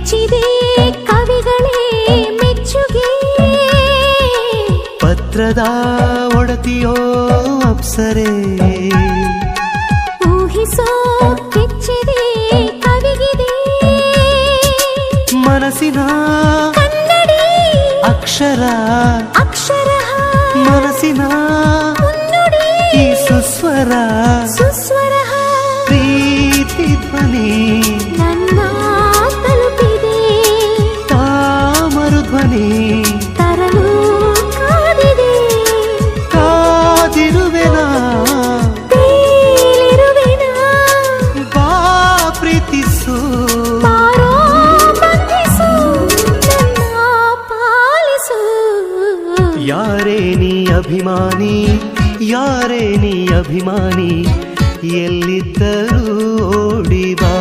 ಹೆಚ್ಚಿದೆ ಕವಿಗಳೇ ಮೆಚ್ಚುಗೆ. ಪತ್ರದ ಒಡತಿಯೋ ಅಪ್ಸರೆ ಊಹಿಸೋ ಕೆಚ್ಚಿದೆ ಕವಿಗಿದೆ. ಮನಸ್ಸಿನ ಕನ್ನಡಿ ಅಕ್ಷರ ಅಕ್ಷರ ಮನಸ್ಸಿನ ಮುನ್ನುಡಿ ಈ ಸುಸ್ವರ ಸುಸ್ವರ ಪ್ರೀತಿ ಧ್ವನಿ ನನ್ನ ತಲುಪಿದೆ. ತಾಮರು ಧ್ವನಿ ತರಲು ಕಾದಿದೆ. ಕಾದಿರುವೆನಾ ತೇಲಿರುವೆನಾ ಬಾ ಪ್ರೀತಿಸು ಬಾರೋ ಬಂಧಿಸು ನನ್ನ ಪಾಲಿಸು. ಯಾರೇ ನೀ ಅಭಿಮಾನಿ ಯಾರೇ ನೀ ಅಭಿಮಾನಿ ಎಲ್ಲಿದ್ದರೂ ಓಡಿ ಬಾ.